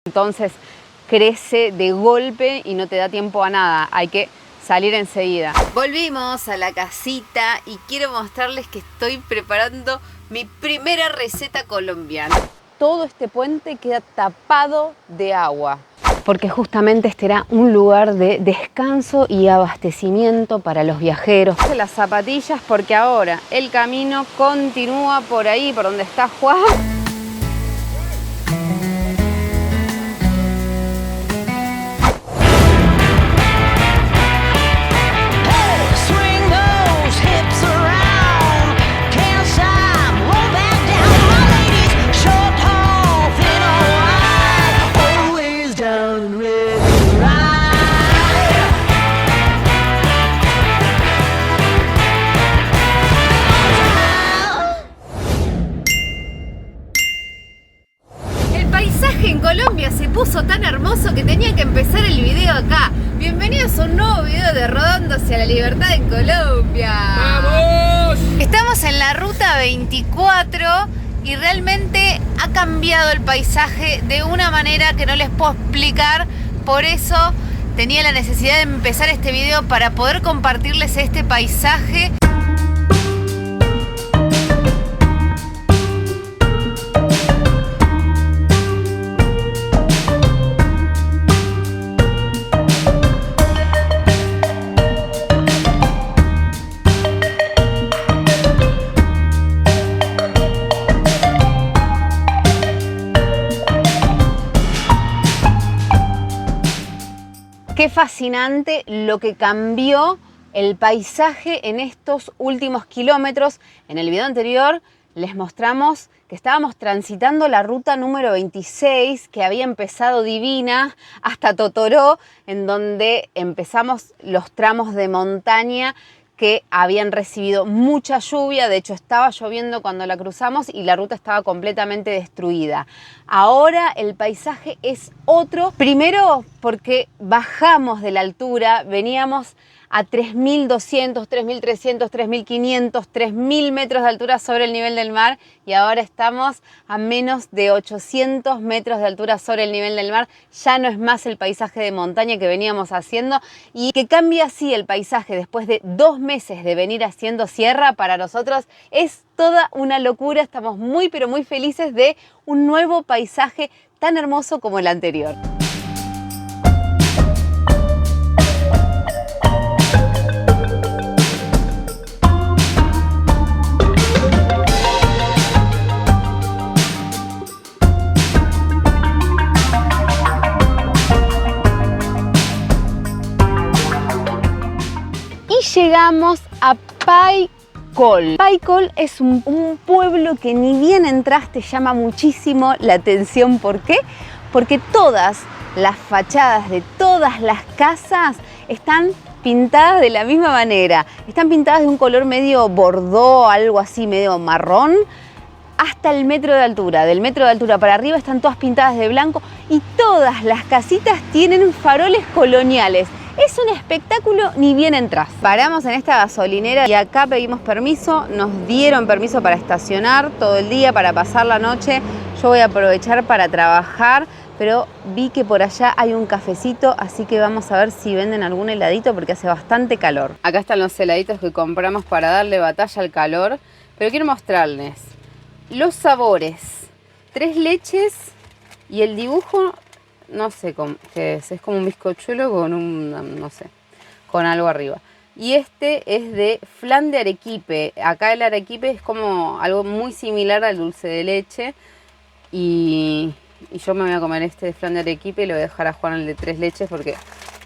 Entonces crece de golpe y no te da tiempo a nada. Hay que salir enseguida. Volvimos a la casita y quiero mostrarles que estoy preparando mi primera receta colombiana. Todo este puente queda tapado de agua, porque justamente este era un lugar de descanso y abastecimiento para los viajeros. Las zapatillas porque ahora el camino continúa por ahí, por donde está Juan. En Colombia se puso tan hermoso que tenía que empezar el video acá. Bienvenidos a un nuevo video de Rodando hacia la Libertad en Colombia. ¡Vamos! Estamos en la ruta 24 y realmente ha cambiado el paisaje de una manera que no les puedo explicar. Por eso tenía la necesidad de empezar este video para poder compartirles este paisaje. Qué fascinante lo que cambió el paisaje en estos últimos kilómetros. En el video anterior les mostramos que estábamos transitando la ruta número 26, que había empezado divina, hasta Totoró, en donde empezamos los tramos de montaña que habían recibido mucha lluvia. De hecho, estaba lloviendo cuando la cruzamos y la ruta estaba completamente destruida. Ahora el paisaje es otro. Primero porque bajamos de la altura, veníamos a 3.200, 3.300, 3.500, 3.000 metros de altura sobre el nivel del mar y ahora estamos a menos de 800 metros de altura sobre el nivel del mar. Ya no es más el paisaje de montaña que veníamos haciendo, y que cambie así el paisaje después de 2 meses de venir haciendo sierra, para nosotros es toda una locura. Estamos muy pero muy felices de un nuevo paisaje tan hermoso como el anterior. Llegamos a Paicol. Paicol es un pueblo que ni bien entras te llama muchísimo la atención. ¿Por qué? Porque todas las fachadas de todas las casas están pintadas de la misma manera. Están pintadas de un color medio bordó, algo así medio marrón, hasta el metro de altura. Del metro de altura para arriba están todas pintadas de blanco y todas las casitas tienen faroles coloniales. Es un espectáculo ni bien entras. Paramos en esta gasolinera y acá pedimos permiso. Nos dieron permiso para estacionar todo el día, para pasar la noche. Yo voy a aprovechar para trabajar, pero vi que por allá hay un cafecito, así que vamos a ver si venden algún heladito porque hace bastante calor. Acá están los heladitos que compramos para darle batalla al calor, pero quiero mostrarles los sabores. 3 leches y el dibujo, no sé qué es como un bizcochuelo con no sé, con algo arriba. Y este es de flan de arequipe. Acá el arequipe es como algo muy similar al dulce de leche. Y yo me voy a comer este de flan de arequipe y le voy a dejar a Juan el de 3 leches porque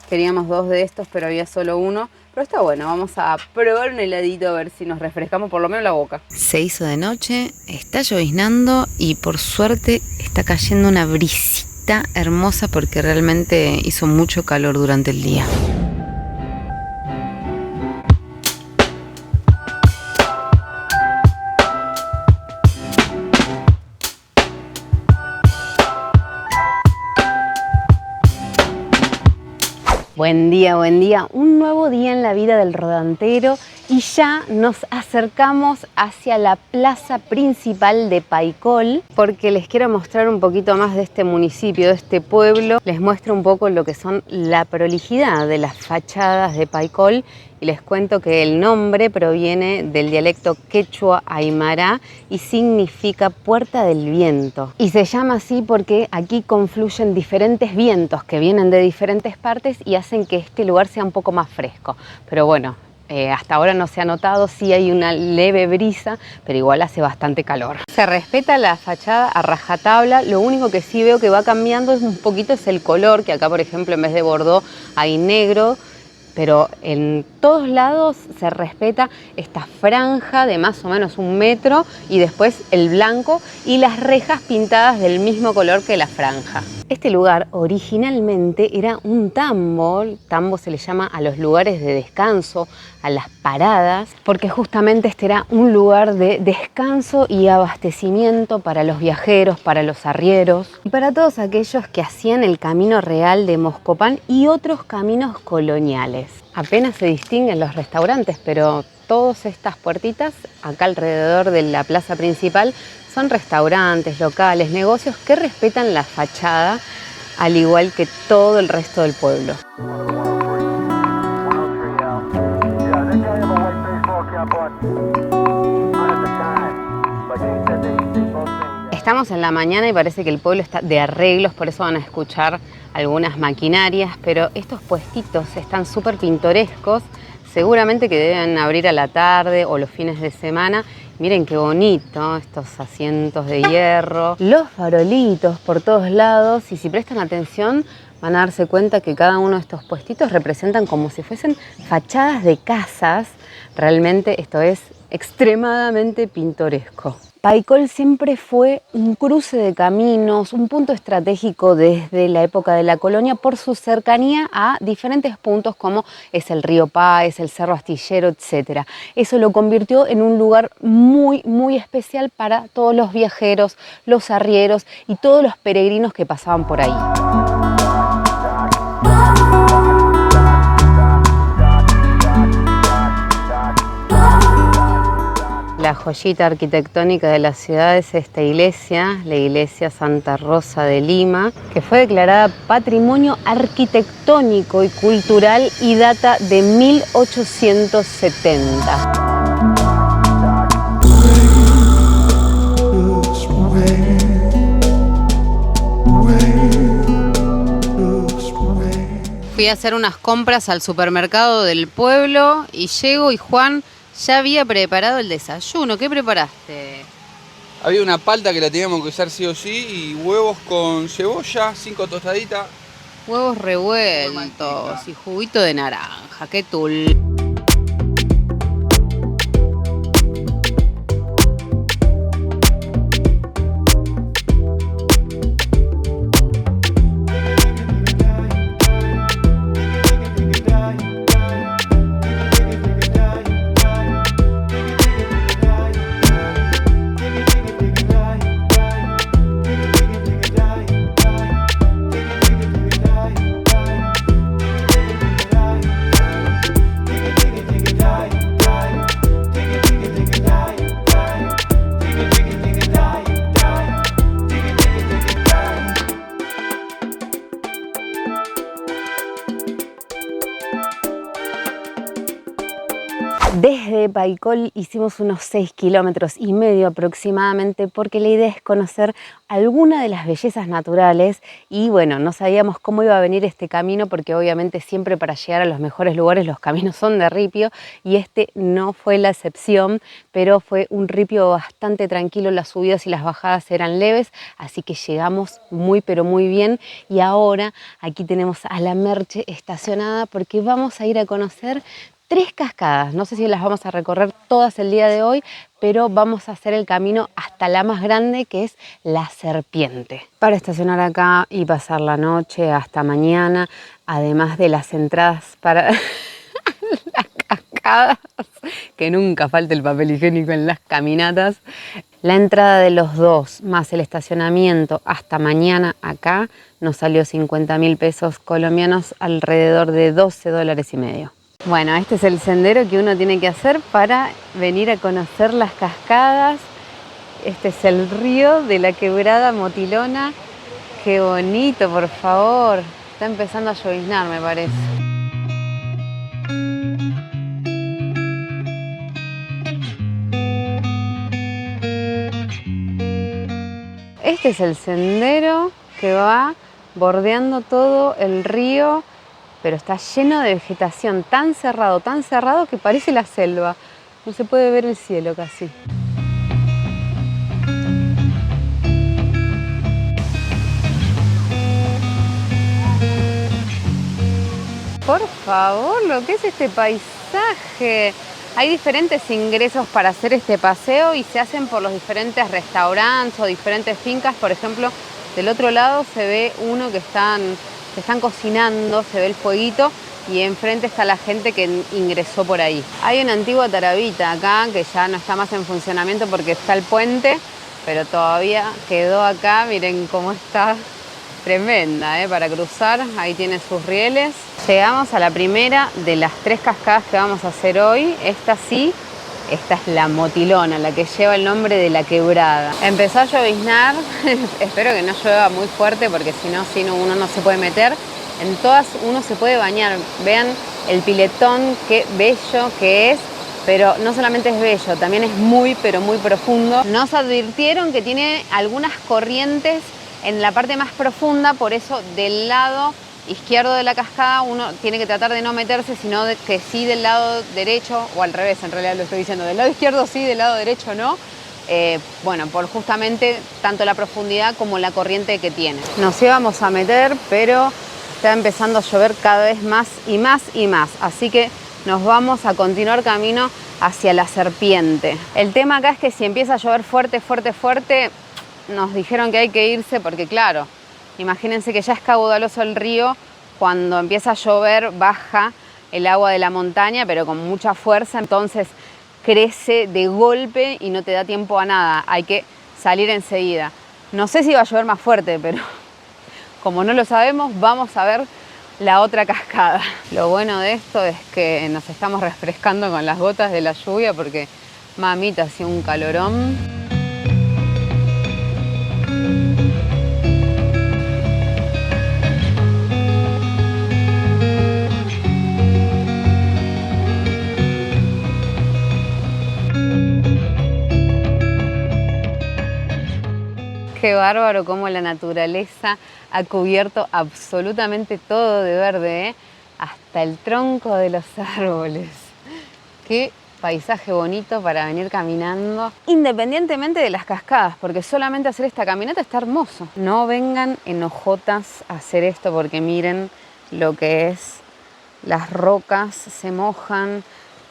queríamos 2 de estos, pero había solo uno. Pero está bueno, vamos a probar un heladito a ver si nos refrescamos por lo menos la boca. Se hizo de noche, está lloviznando y por suerte está cayendo una brisita hermosa porque realmente hizo mucho calor durante el día. Buen día, un nuevo día en la vida del rodantero y ya nos acercamos hacia la plaza principal de Paicol porque les quiero mostrar un poquito más de este municipio, de este pueblo. Les muestro un poco lo que son la prolijidad de las fachadas de Paicol y les cuento que el nombre proviene del dialecto quechua aymara y significa puerta del viento. Y se llama así porque aquí confluyen diferentes vientos que vienen de diferentes partes y hacen que este lugar sea un poco más fresco. Pero bueno, hasta ahora no se ha notado, sí hay una leve brisa, pero igual hace bastante calor. Se respeta la fachada a rajatabla, lo único que sí veo que va cambiando un poquito es el color, que acá por ejemplo en vez de bordó hay negro, pero en todos lados se respeta esta franja de más o menos 1 metro y después el blanco y las rejas pintadas del mismo color que la franja. Este lugar originalmente era un tambo. Tambo se le llama a los lugares de descanso, a las paradas, porque justamente este era un lugar de descanso y abastecimiento para los viajeros, para los arrieros y para todos aquellos que hacían el camino real de Moscopán y otros caminos coloniales. Apenas se distinguen los restaurantes, pero todas estas puertitas acá alrededor de la plaza principal son restaurantes, locales, negocios que respetan la fachada al igual que todo el resto del pueblo. Estamos en la mañana y parece que el pueblo está de arreglos, por eso van a escuchar algunas maquinarias, pero estos puestitos están súper pintorescos, seguramente que deben abrir a la tarde o los fines de semana. Miren qué bonito, estos asientos de hierro, los farolitos por todos lados y si prestan atención van a darse cuenta que cada uno de estos puestitos representan como si fuesen fachadas de casas. Realmente esto es extremadamente pintoresco. Paicol siempre fue un cruce de caminos, un punto estratégico desde la época de la colonia por su cercanía a diferentes puntos como es el río Páez, el Cerro Astillero, etc. Eso lo convirtió en un lugar muy especial para todos los viajeros, los arrieros y todos los peregrinos que pasaban por ahí. La joyita arquitectónica de la ciudad es esta iglesia, la iglesia Santa Rosa de Lima, que fue declarada Patrimonio Arquitectónico y Cultural y data de 1870. Fui a hacer unas compras al supermercado del pueblo y llego y Juan ya había preparado el desayuno. ¿Qué preparaste? Había una palta que la teníamos que usar sí o sí y huevos con cebolla, 5 tostaditas. Huevos revueltos y juguito de naranja. ¡Qué tul! Desde Paicol hicimos unos 6,5 kilómetros aproximadamente porque la idea es conocer alguna de las bellezas naturales y bueno, no sabíamos cómo iba a venir este camino porque obviamente siempre para llegar a los mejores lugares los caminos son de ripio y este no fue la excepción, pero fue un ripio bastante tranquilo, las subidas y las bajadas eran leves, así que llegamos muy pero muy bien y ahora aquí tenemos a la Merche estacionada porque vamos a ir a conocer 3 cascadas. No sé si las vamos a recorrer todas el día de hoy, pero vamos a hacer el camino hasta la más grande, que es la Serpiente. Para estacionar acá y pasar la noche hasta mañana, además de las entradas para las cascadas, que nunca falta el papel higiénico en las caminatas, La entrada de los dos más el estacionamiento hasta mañana acá nos salió 50.000 pesos colombianos, alrededor de 12 dólares y medio. Bueno, este es el sendero que uno tiene que hacer para venir a conocer las cascadas. Este es el río de la Quebrada Motilona. Qué bonito, por favor. Está empezando a lloviznar, me parece. Este es el sendero que va bordeando todo el río, pero está lleno de vegetación, tan cerrado que parece la selva. No se puede ver el cielo casi. Por favor, lo que es este paisaje. Hay diferentes ingresos para hacer este paseo y se hacen por los diferentes restaurantes o diferentes fincas. Por ejemplo, del otro lado se ve uno que están cocinando, se ve el fueguito y enfrente está la gente que ingresó por ahí. Hay una antigua tarabita acá que ya no está más en funcionamiento porque está el puente, pero todavía quedó acá. Miren cómo está. Tremenda, para cruzar, ahí tiene sus rieles. Llegamos a la primera de las 3 cascadas que vamos a hacer hoy. Esta es la Motilona, la que lleva el nombre de la quebrada. Empezó a lloviznar, espero que no llueva muy fuerte porque si no uno no se puede meter. En todas uno se puede bañar. Vean el piletón, qué bello que es. Pero no solamente es bello, también es muy, pero muy profundo. Nos advirtieron que tiene algunas corrientes en la parte más profunda, por eso del lado izquierdo de la cascada uno tiene que tratar de no meterse, sino que sí del lado derecho, o al revés, en realidad lo estoy diciendo, del lado izquierdo sí, del lado derecho no. Bueno, por justamente tanto la profundidad como la corriente que tiene. Nos íbamos a meter, pero está empezando a llover cada vez más y más y más, así que nos vamos a continuar camino hacia la serpiente. El tema acá es que si empieza a llover fuerte, nos dijeron que hay que irse porque, claro, imagínense que ya es caudaloso el río, cuando empieza a llover baja el agua de la montaña, pero con mucha fuerza, entonces crece de golpe y no te da tiempo a nada, hay que salir enseguida. No sé si va a llover más fuerte, pero como no lo sabemos, vamos a ver la otra cascada. Lo bueno de esto es que nos estamos refrescando con las gotas de la lluvia porque, mamita, hacía un calorón. Qué bárbaro cómo la naturaleza ha cubierto absolutamente todo de verde, hasta el tronco de los árboles. Qué paisaje bonito para venir caminando, independientemente de las cascadas, porque solamente hacer esta caminata está hermoso. No vengan en hojotas a hacer esto porque miren lo que es. Las rocas se mojan,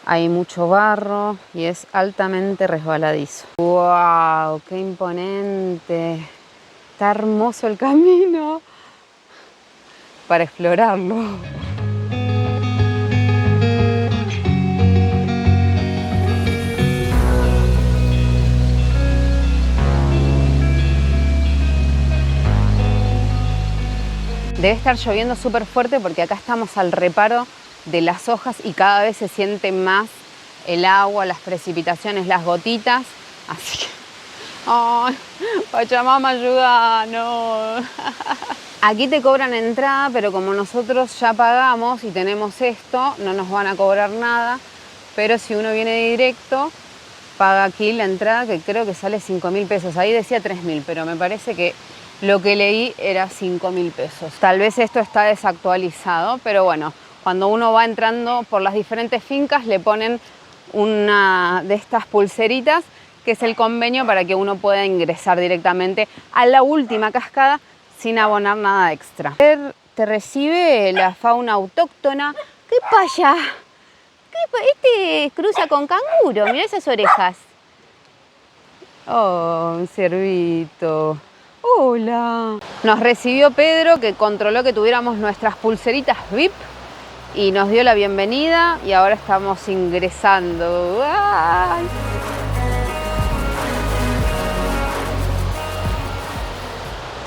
hay mucho barro y es altamente resbaladizo. ¡Wow! ¡Qué imponente! Está hermoso el camino para explorarlo. Debe estar lloviendo súper fuerte porque acá estamos al reparo de las hojas y cada vez se siente más el agua, las precipitaciones, las gotitas. Así que, ¡ay! Pachamama, ayúdanos. Aquí te cobran entrada, pero como nosotros ya pagamos y tenemos esto, no nos van a cobrar nada. Pero si uno viene directo, paga aquí la entrada, que creo que sale 5.000 pesos. Ahí decía 3.000, pero me parece que lo que leí era 5.000 pesos. Tal vez esto está desactualizado, pero bueno, cuando uno va entrando por las diferentes fincas le ponen una de estas pulseritas, que es el convenio para que uno pueda ingresar directamente a la última cascada sin abonar nada extra. Te recibe la fauna autóctona. ¿Qué pasa? Este cruza con canguro, mira esas orejas. Oh, un ciervito. Hola. Nos recibió Pedro, que controló que tuviéramos nuestras pulseritas VIP y nos dio la bienvenida y ahora estamos ingresando. ¡Ay!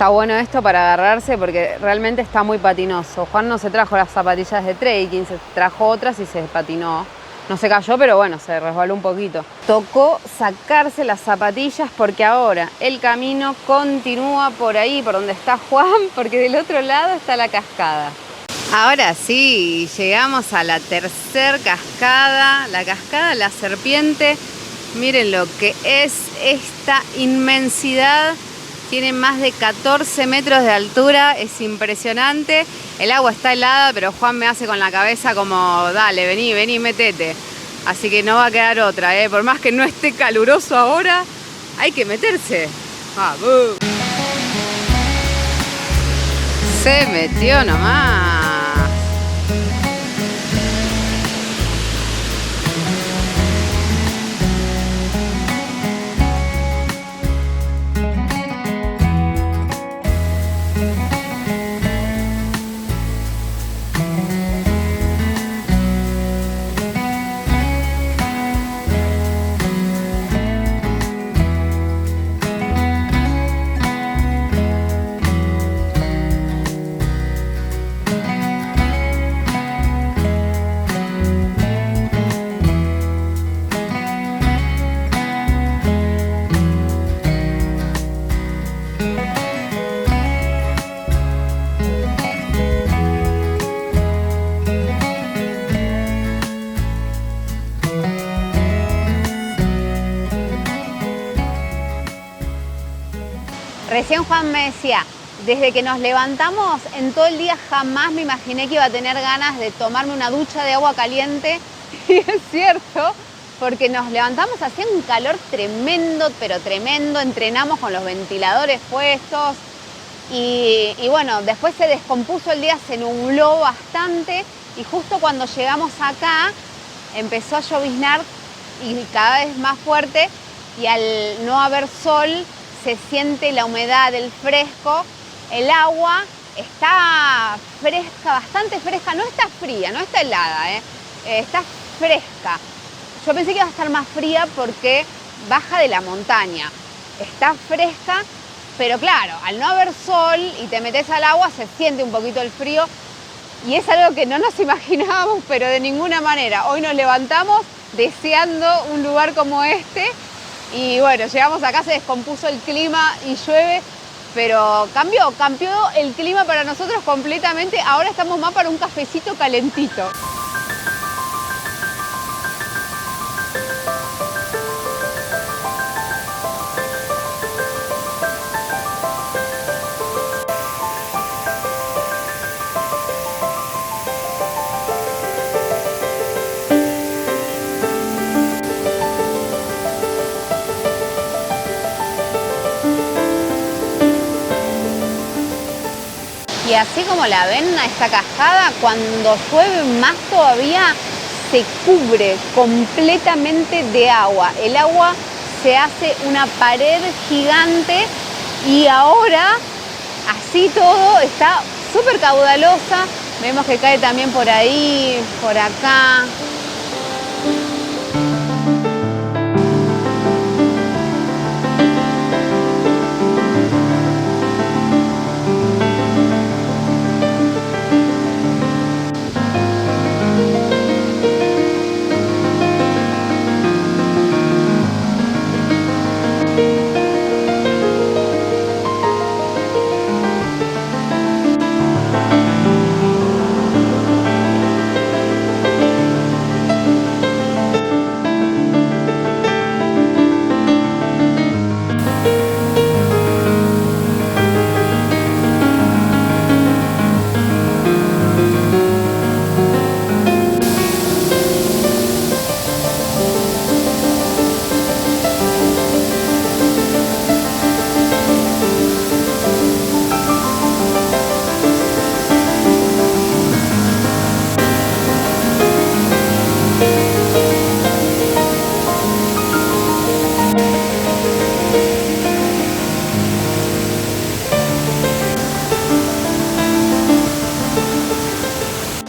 está bueno esto para agarrarse porque realmente está muy patinoso. Juan no se trajo las zapatillas de trekking, se trajo otras y se patinó. No se cayó, pero bueno, se resbaló un poquito. Tocó sacarse las zapatillas porque ahora el camino continúa por ahí, por donde está Juan, porque del otro lado está la cascada. Ahora sí, llegamos a la tercer cascada, la cascada La Serpiente. Miren lo que es esta inmensidad. Tiene más de 14 metros de altura, es impresionante. El agua está helada, pero Juan me hace con la cabeza como, dale, vení, metete. Así que no va a quedar otra, ¿eh? Por más que no esté caluroso ahora, hay que meterse. ¡Vamos! Se metió nomás. Recién Juan me decía, desde que nos levantamos en todo el día jamás me imaginé que iba a tener ganas de tomarme una ducha de agua caliente. Y es cierto, porque nos levantamos, hacía un calor tremendo, pero tremendo, entrenamos con los ventiladores puestos y bueno, después se descompuso el día, se nubló bastante y justo cuando llegamos acá empezó a lloviznar y cada vez más fuerte y al no haber sol se siente la humedad, el fresco, el agua está fresca, bastante fresca, no está fría, no está helada, está fresca. Yo pensé que iba a estar más fría porque baja de la montaña, está fresca, pero claro, al no haber sol y te metes al agua se siente un poquito el frío y es algo que no nos imaginábamos, pero de ninguna manera. Hoy nos levantamos deseando un lugar como este. Y bueno, llegamos acá, se descompuso el clima y llueve, pero cambió el clima para nosotros completamente. Ahora estamos más para un cafecito calentito. Y así como la ven a esta cascada, cuando llueve más todavía se cubre completamente de agua. El agua se hace una pared gigante y ahora así todo está súper caudalosa. Vemos que cae también por ahí, por acá.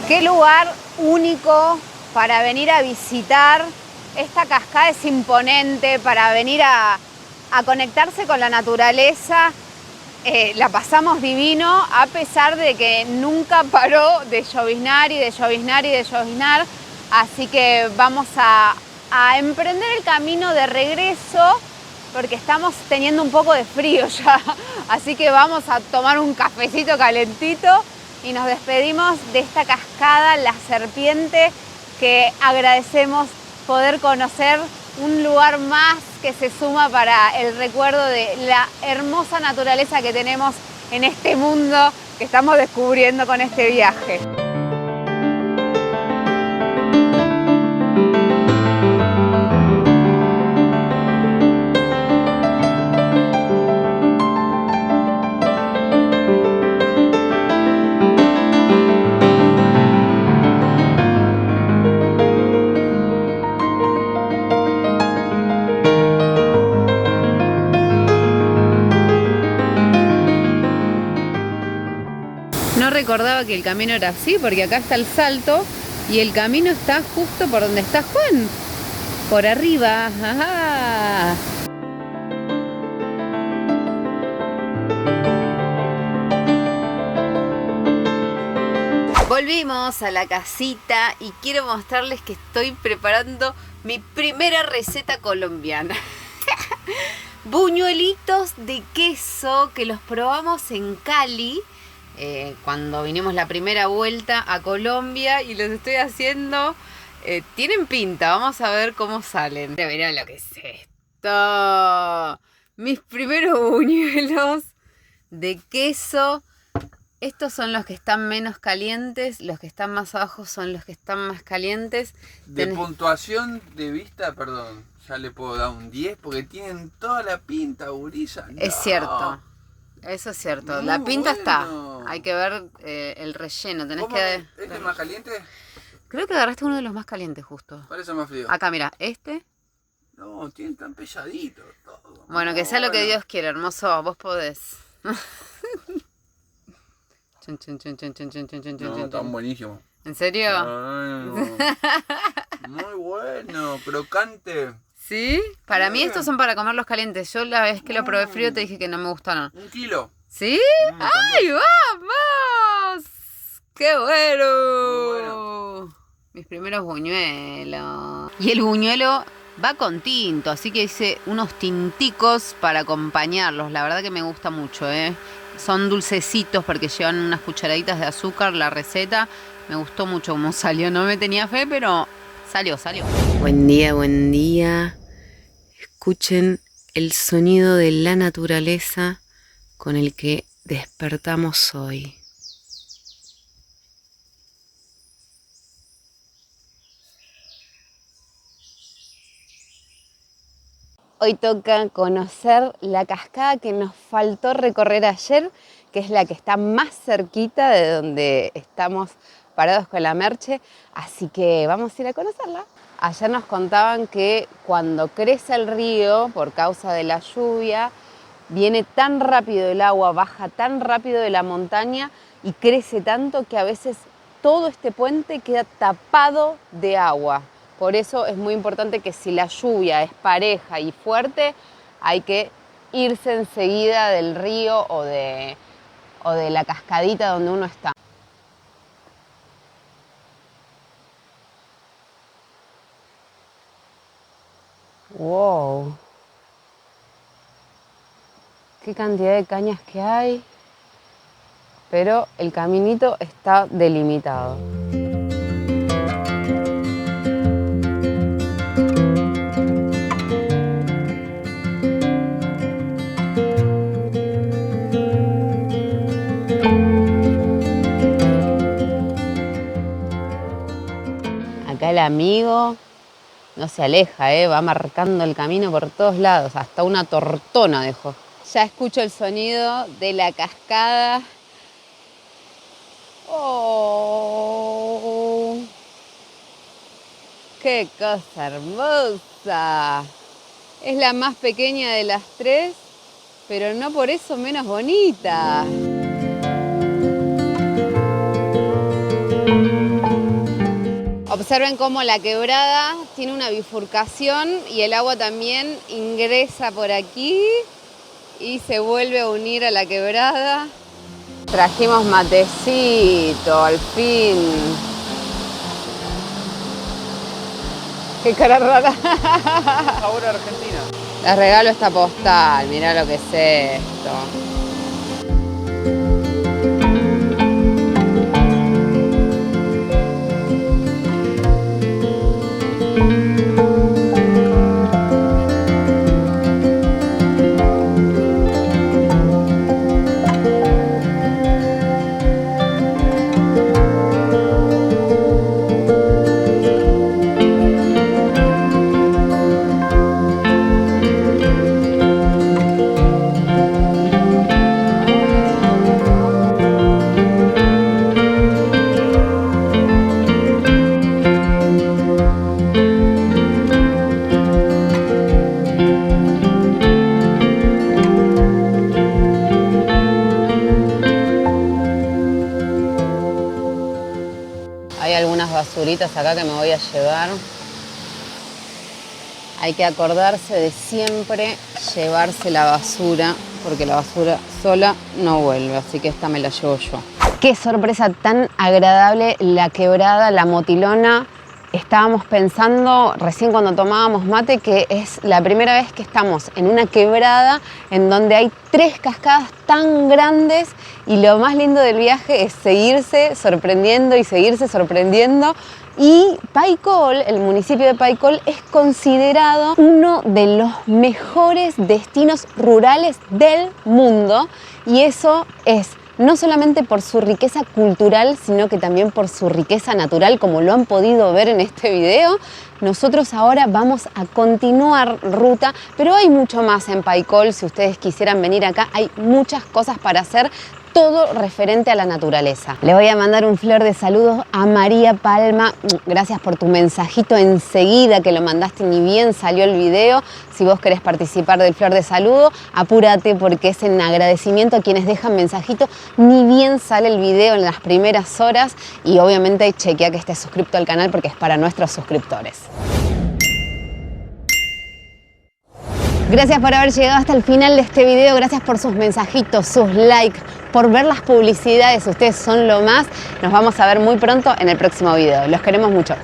Qué lugar único para venir a visitar. Esta cascada es imponente para venir a conectarse con la naturaleza. la pasamos divino, a pesar de que nunca paró de lloviznar y de lloviznar y de lloviznar. Así que vamos a emprender el camino de regreso, porque estamos teniendo un poco de frío ya. Así que vamos a tomar un cafecito calentito y nos despedimos de esta cascada, La Serpiente, que agradecemos poder conocer, un lugar más que se suma para el recuerdo de la hermosa naturaleza que tenemos en este mundo que estamos descubriendo con este viaje. No recordaba que el camino era así, porque acá está el salto y el camino está justo por donde está Juan, por arriba. ¡Ajá! Volvimos a la casita y quiero mostrarles que estoy preparando mi primera receta colombiana. Buñuelitos de queso que los probamos en Cali. Cuando vinimos la primera vuelta a Colombia y los estoy haciendo, tienen pinta, vamos a ver cómo salen. Mirá lo que es esto, mis primeros buñuelos de queso. Estos son los que están menos calientes, los que están más abajo son los que están más calientes. De puntuación de vista, perdón, ya le puedo dar un 10 porque tienen toda la pinta, gurisa. No. Es cierto. Eso es cierto, muy la pinta bueno. está, hay que ver el relleno, tenés que... ¿Este es más caliente? Creo que agarraste uno de los más calientes justo. Parece más frío. Acá mira, este. No, tienen tan pesaditos todo. Bueno, que sea lo que Dios quiera, hermoso, vos podés. No, están buenísimos. ¿En serio? No. Muy bueno, crocante. ¿Sí? Para mí estos son para comerlos calientes. Yo la vez que lo probé frío te dije que no me gustaron. 1 kilo. ¿Sí? ¡Ay, vamos! ¡Qué bueno! Muy bueno! Mis primeros buñuelos. Y el buñuelo va con tinto, así que hice unos tinticos para acompañarlos. La verdad que me gusta mucho, ¿eh? Son dulcecitos porque llevan unas cucharaditas de azúcar la receta. Me gustó mucho cómo salió. No me tenía fe, pero salió. Buen día, buen día. Escuchen el sonido de la naturaleza con el que despertamos hoy. Hoy toca conocer la cascada que nos faltó recorrer ayer, que es la que está más cerquita de donde estamos parados con la Merche, así que vamos a ir a conocerla. Ayer nos contaban que cuando crece el río por causa de la lluvia, viene tan rápido el agua, baja tan rápido de la montaña y crece tanto que a veces todo este puente queda tapado de agua. Por eso es muy importante que si la lluvia es pareja y fuerte, hay que irse enseguida del río o de la cascadita donde uno está. ¡Wow! ¡Qué cantidad de cañas que hay! Pero el caminito está delimitado. Acá el amigo no se aleja, va marcando el camino por todos lados, hasta una tortona dejó. Ya escucho el sonido de la cascada. ¡Oh! ¡Qué cosa hermosa! Es la más pequeña de las tres, pero no por eso menos bonita. Observen cómo la quebrada tiene una bifurcación y el agua también ingresa por aquí y se vuelve a unir a la quebrada. Trajimos matecito, al fin. Qué cara rara. Ahora Argentina. Les regalo esta postal, mirá lo que es esto. Hay algunas basuritas acá que me voy a llevar. Hay que acordarse de siempre llevarse la basura, porque la basura sola no vuelve, así que esta me la llevo yo. Qué sorpresa tan agradable la quebrada, la Motilona. Estábamos pensando recién cuando tomábamos mate que es la primera vez que estamos en una quebrada en donde hay 3 cascadas tan grandes y lo más lindo del viaje es seguirse sorprendiendo y seguirse sorprendiendo. Y Paicol, el municipio de Paicol, es considerado uno de los mejores destinos rurales del mundo y eso es no solamente por su riqueza cultural, sino que también por su riqueza natural, como lo han podido ver en este video. Nosotros ahora vamos a continuar ruta, pero hay mucho más en Paicol. Si ustedes quisieran venir acá, hay muchas cosas para hacer, todo referente a la naturaleza. Le voy a mandar un flor de saludos a María Palma. Gracias por tu mensajito enseguida que lo mandaste, ni bien salió el video. Si vos querés participar del flor de saludo, apúrate porque es en agradecimiento a quienes dejan mensajito, ni bien sale el video en las primeras horas y obviamente chequea que estés suscrito al canal porque es para nuestros suscriptores. Gracias por haber llegado hasta el final de este video, gracias por sus mensajitos, sus likes, por ver las publicidades, ustedes son lo más. Nos vamos a ver muy pronto en el próximo video, los queremos mucho.